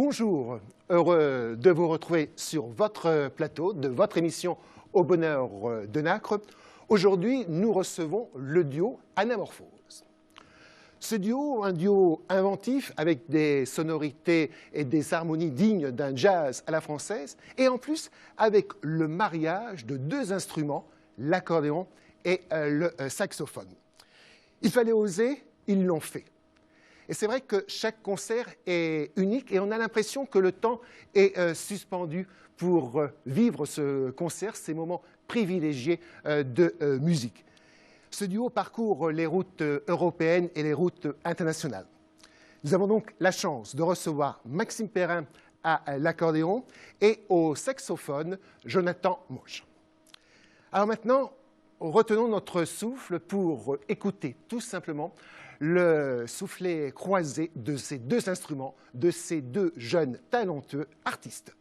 Bonjour, heureux de vous retrouver sur votre plateau de votre émission Au bonheur de Nacre. Aujourd'hui, nous recevons le duo Anamorphose. Ce duo, un duo inventif avec des sonorités et des harmonies dignes d'un jazz à la française et en plus avec le mariage de deux instruments, l'accordéon et le saxophone. Il fallait oser, ils l'ont fait. Et c'est vrai que chaque concert est unique et on a l'impression que le temps est suspendu pour vivre ce concert, ces moments privilégiés de musique. Ce duo parcourt les routes européennes et les routes internationales. Nous avons donc la chance de recevoir Maxime Perrin à l'accordéon et au saxophone Jonathan Mauch. Alors maintenant, retenons notre souffle pour écouter tout simplement le soufflet croisé de ces deux instruments, de ces deux jeunes talentueux artistes.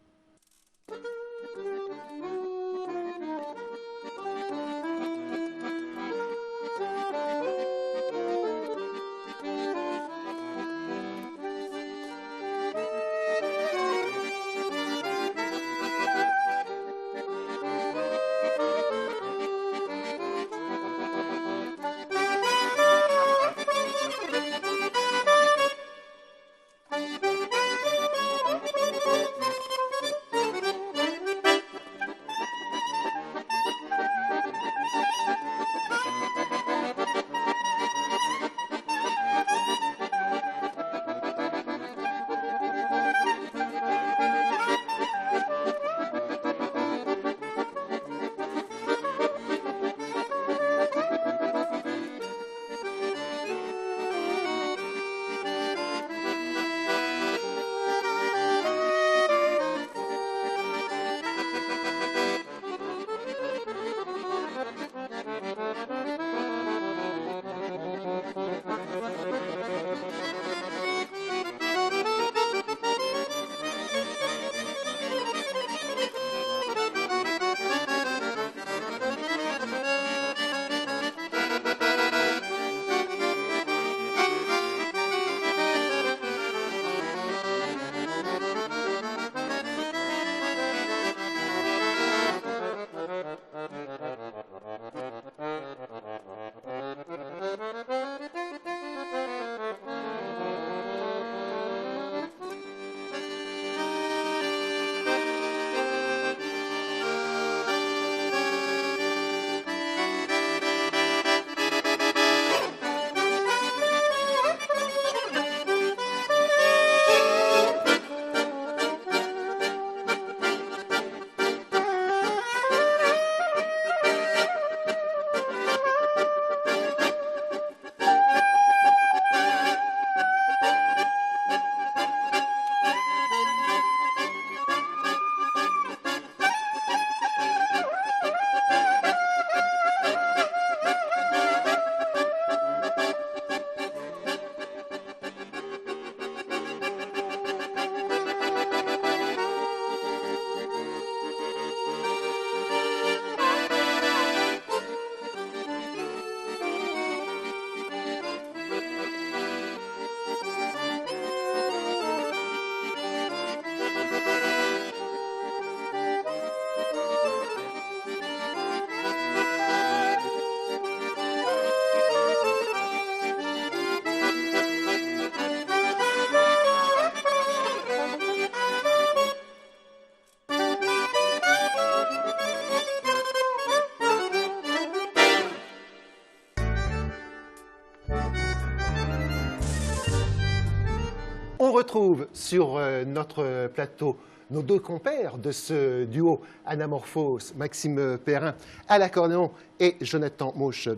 On retrouve sur notre plateau nos deux compères de ce duo Anamorphose, Maxime Perrin à l'accordéon et Jonathan Mauch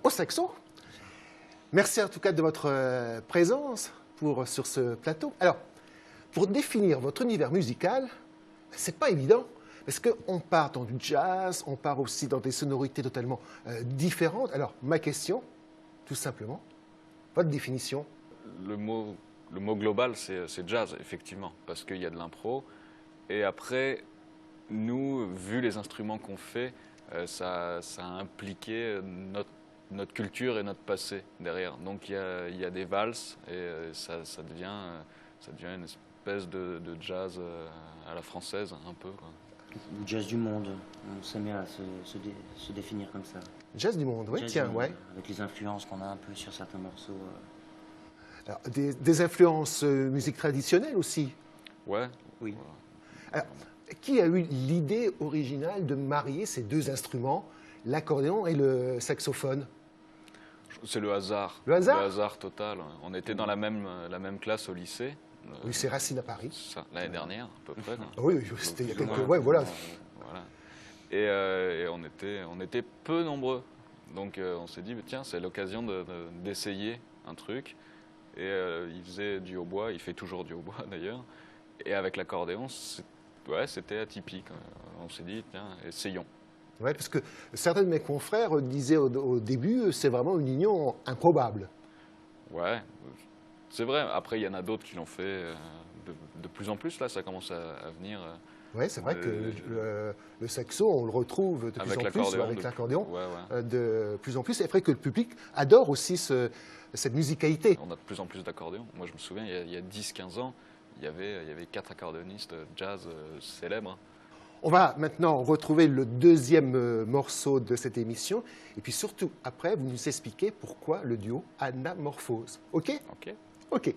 au saxo. Merci en tout cas de votre présence sur ce plateau. Alors, pour définir votre univers musical, c'est pas évident, parce qu'on part dans du jazz, on part aussi dans des sonorités totalement différentes. Alors, ma question, tout simplement, votre définition? Le mot global, c'est jazz, effectivement, parce qu'il y a de l'impro. Et après, nous, vu les instruments qu'on fait, ça a impliqué notre culture et notre passé derrière. Donc il y a des valses et ça devient espèce de jazz à la française, un peu, quoi. Le jazz du monde, on s'aimait à se définir comme ça. Jazz du monde, oui, Jazz tiens, du monde, ouais. avec les influences qu'on a un peu sur certains morceaux. Alors, des influences musique traditionnelle aussi. Ouais. Oui. Alors, qui a eu l'idée originale de marier ces deux instruments, l'accordéon et le saxophone? C'est le hasard. Le hasard? Le hasard total. On était dans la même classe au lycée. Oui, c'est Racine à Paris. L'année dernière, à peu près, quoi. Ah oui, c'était il y a quelques... Ouais. Ouais, voilà. Voilà. Et on était peu nombreux. Donc on s'est dit, tiens, c'est l'occasion d'essayer un truc. Et il faisait du hautbois, il fait toujours du hautbois d'ailleurs. Et avec l'accordéon, c'était atypique. On s'est dit, tiens, essayons. Ouais, parce que certains de mes confrères disaient au début, c'est vraiment une union improbable. Ouais, c'est vrai. Après, il y en a d'autres qui l'ont fait de plus en plus. Là, ça commence à venir. Oui, c'est vrai que le saxo, on le retrouve de plus en plus avec l'accordéon, de plus en plus. C'est vrai que le public adore aussi cette musicalité. On a de plus en plus d'accordéons. Moi, je me souviens, il y a 10-15 ans, il y avait 4 accordéonistes jazz célèbres. On va maintenant retrouver le deuxième morceau de cette émission. Et puis surtout, après, vous nous expliquez pourquoi le duo Anamorphose. OK? OK. OK.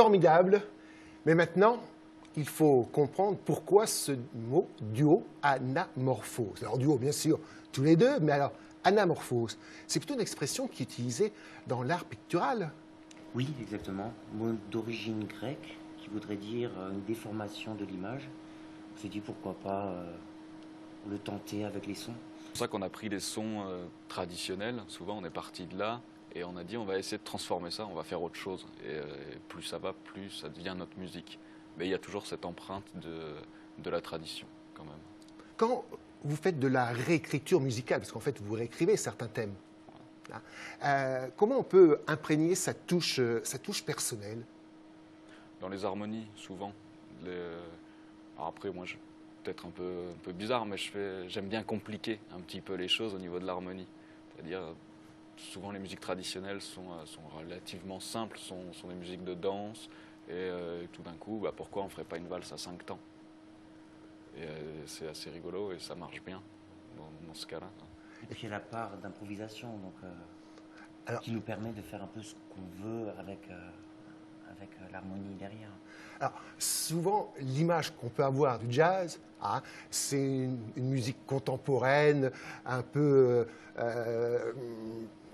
formidable. Mais maintenant, il faut comprendre pourquoi ce mot duo anamorphose. Alors duo, bien sûr, tous les deux, mais alors anamorphose, c'est plutôt une expression qui est utilisée dans l'art pictural. Oui, exactement. Mot d'origine grecque qui voudrait dire une déformation de l'image. On s'est dit pourquoi pas le tenter avec les sons. C'est pour ça qu'on a pris les sons traditionnels. Souvent, on est parti de là et on a dit on va essayer de transformer ça, on va faire autre chose. Et plus ça va, plus ça devient notre musique. Mais il y a toujours cette empreinte de la tradition, quand même. Quand vous faites de la réécriture musicale, parce qu'en fait, vous réécrivez certains thèmes, comment on peut imprégner sa touche personnelle? Dans les harmonies, souvent. Alors après, moi, peut-être un peu bizarre, mais j'aime bien compliquer un petit peu les choses au niveau de l'harmonie. C'est-à-dire, souvent les musiques traditionnelles sont relativement simples, sont des musiques de danse, et tout d'un coup, pourquoi on ne ferait pas une valse à 5 temps? Et c'est assez rigolo et ça marche bien dans ce cas-là. Et puis il y a la part d'improvisation qui nous permet de faire un peu ce qu'on veut avec l'harmonie derrière. Alors, souvent, l'image qu'on peut avoir du jazz, c'est une musique contemporaine, un peu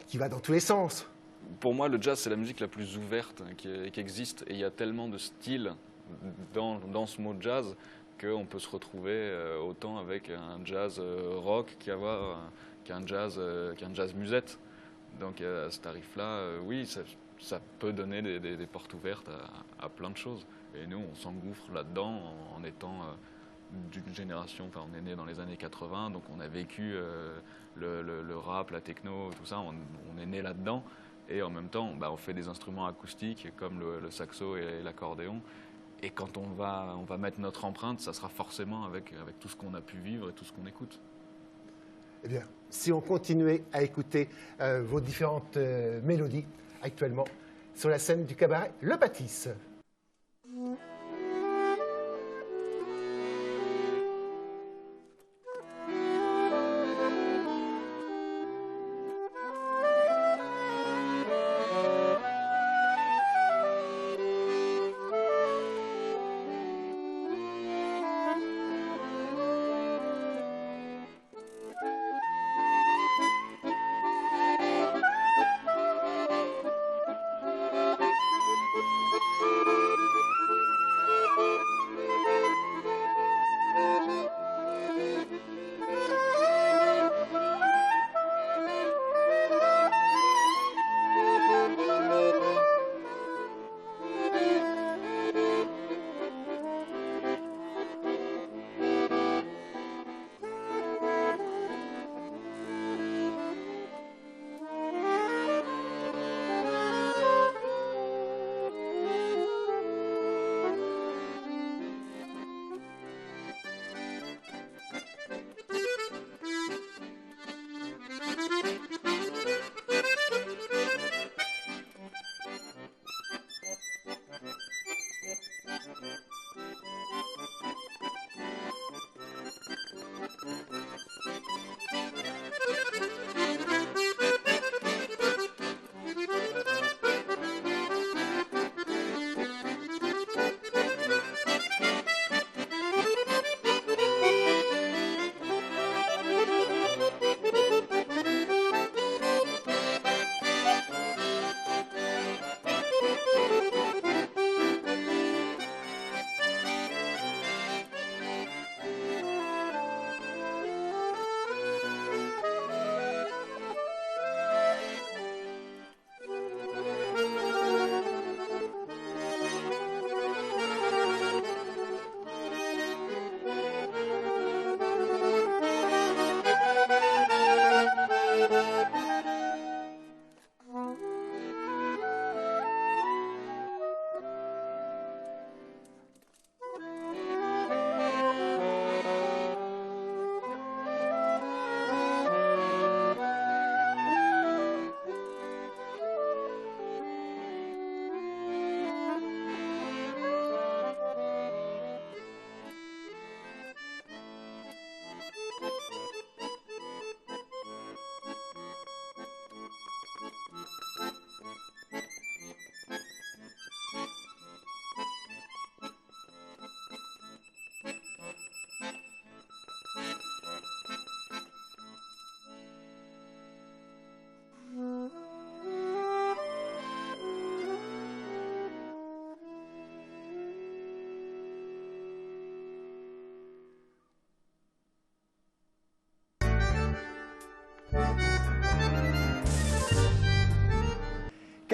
qui va dans tous les sens. Pour moi, le jazz, c'est la musique la plus ouverte qui existe. Et il y a tellement de styles dans ce mot jazz qu'on peut se retrouver autant avec un jazz rock qu'un jazz musette. Donc à ce tarif-là, oui, ça peut donner des portes ouvertes à plein de choses. Et nous, on s'engouffre là-dedans en étant d'une génération, enfin on est né dans les années 80, donc on a vécu le rap, la techno, tout ça, on est né là-dedans. Et en même temps, on fait des instruments acoustiques comme le saxo et l'accordéon. Et quand on va mettre notre empreinte, ça sera forcément avec tout ce qu'on a pu vivre et tout ce qu'on écoute. Eh bien, si on continuait à écouter vos différentes mélodies actuellement sur la scène du cabaret Le Pâtisse.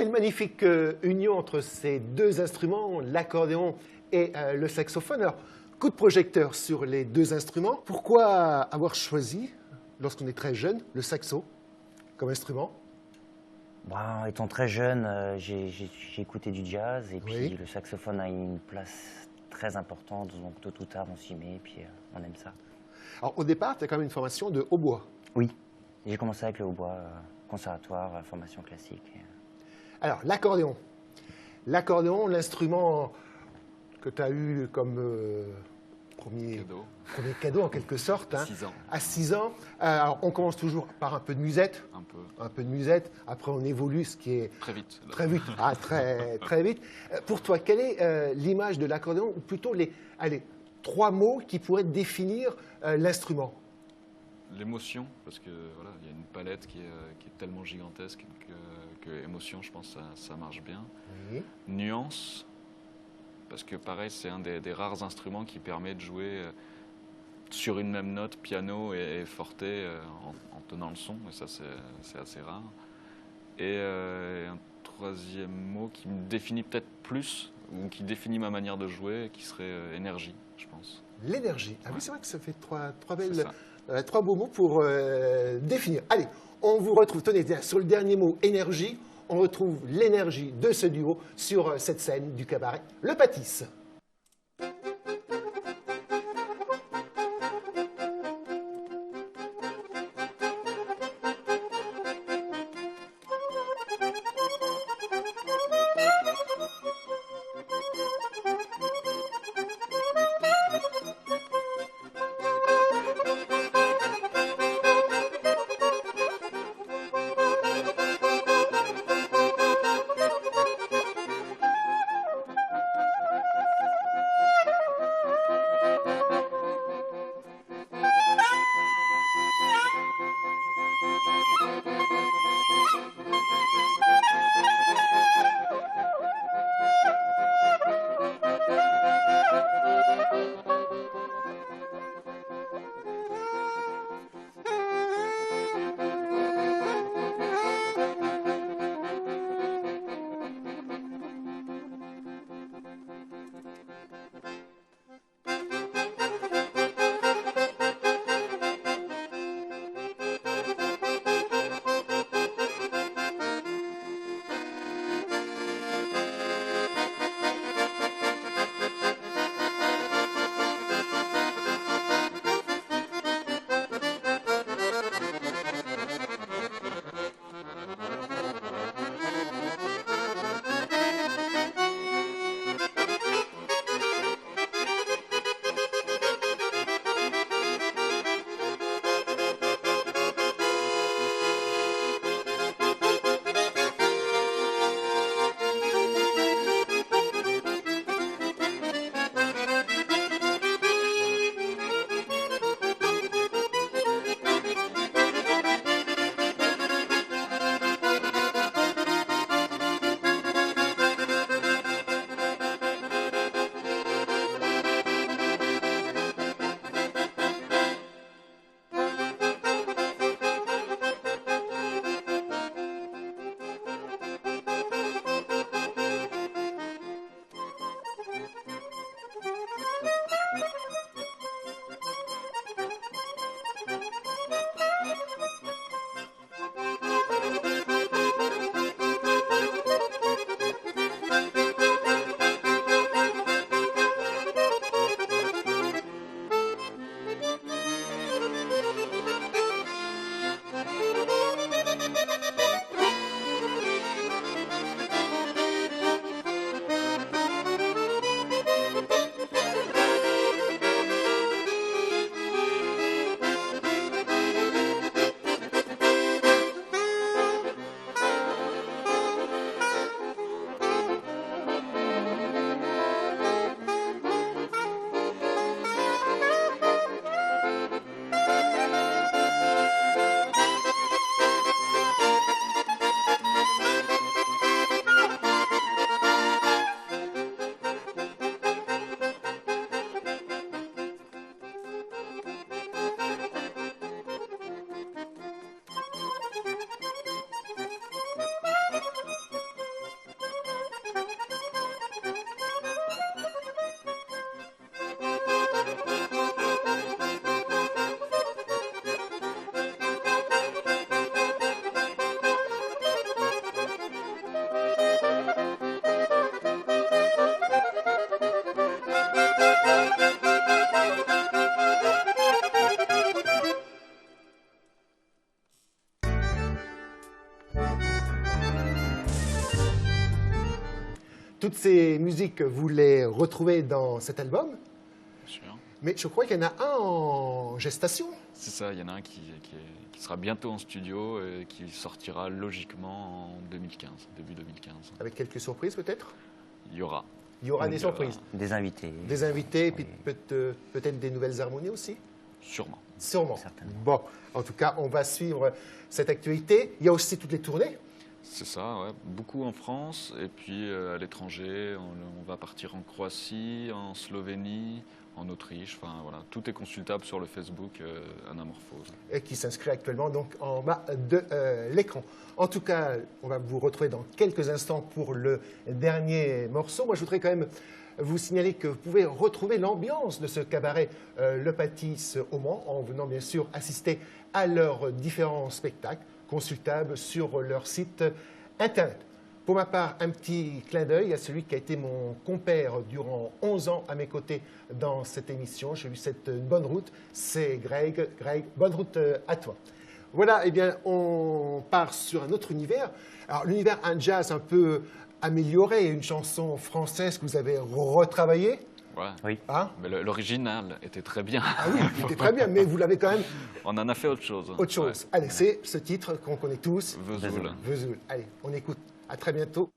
Quelle magnifique union entre ces deux instruments, l'accordéon et le saxophone. Alors, coup de projecteur sur les deux instruments. Pourquoi avoir choisi, lorsqu'on est très jeune, le saxo comme instrument? Bah, étant très jeune, j'ai écouté du jazz et puis Oui. le saxophone a une place très importante, donc tôt ou tard on s'y met et puis on aime ça. Alors, au départ, tu as quand même une formation de hautbois. Oui, j'ai commencé avec le hautbois, conservatoire, formation classique. Alors, l'accordéon. L'accordéon, l'instrument que tu as eu comme premier cadeau, en quelque sorte, hein, 6 ans, à 6 ans. Alors, on commence toujours par un peu de musette, un peu, après on évolue, ce qui est très vite. là. très vite, très vite. Pour toi, quelle est l'image de l'accordéon, ou plutôt les 3 mots qui pourraient définir l'instrument? L'émotion, parce que voilà, il y a une palette qui est tellement gigantesque que émotion, je pense, ça marche bien. Oui. Nuance, parce que pareil, c'est un des rares instruments qui permet de jouer sur une même note, piano et forte, en tenant le son, et ça c'est assez rare. Et un troisième mot qui me définit peut-être plus, ou qui définit ma manière de jouer, qui serait énergie, je pense. L'énergie. Ah oui, Ouais. c'est vrai que ça fait trois C'est belles, ça. 3 beaux mots pour définir. Allez, on vous retrouve, tenez, tiens, sur le dernier mot, énergie, on retrouve l'énergie de ce duo sur cette scène du cabaret Le Pâtisse. toutes ces musiques, vous les retrouvez dans cet album, Bien sûr. mais je crois qu'il y en a un en gestation. C'est ça, il y en a un qui sera bientôt en studio et qui sortira logiquement en 2015, début 2015. Avec quelques surprises peut-être. Il y aura. Il y aura des Donc, surprises. Des invités. Des invités, Oui. puis peut-être des nouvelles harmonies aussi. Sûrement. Sûrement. Certainement. Bon, en tout cas, on va suivre cette actualité. Il y a aussi toutes les tournées. C'est ça, ouais. Beaucoup en France et puis à l'étranger. On va partir en Croatie, en Slovénie, en Autriche. Enfin voilà, tout est consultable sur le Facebook Anamorphose. Et qui s'inscrit actuellement donc en bas de l'écran. En tout cas, on va vous retrouver dans quelques instants pour le dernier morceau. Moi, je voudrais quand même vous signaler que vous pouvez retrouver l'ambiance de ce cabaret Le Pâtis au Mans en venant bien sûr assister à leurs différents spectacles consultables sur leur site internet. Pour ma part, un petit clin d'œil à celui qui a été mon compère durant 11 ans à mes côtés dans cette émission. J'ai eu cette bonne route, c'est Greg. Greg, bonne route à toi. Voilà, eh bien, on part sur un autre univers. Alors, l'univers un jazz un peu amélioré, une chanson française que vous avez retravaillée. Ouais. Oui. Hein? Mais l'original était très bien. Ah oui, c'était très bien, mais vous l'avez quand même On en a fait autre chose. autre chose. Ouais. Allez, c'est ce titre qu'on connaît tous, Vesoul. Vesoul. Allez, on écoute. À très bientôt.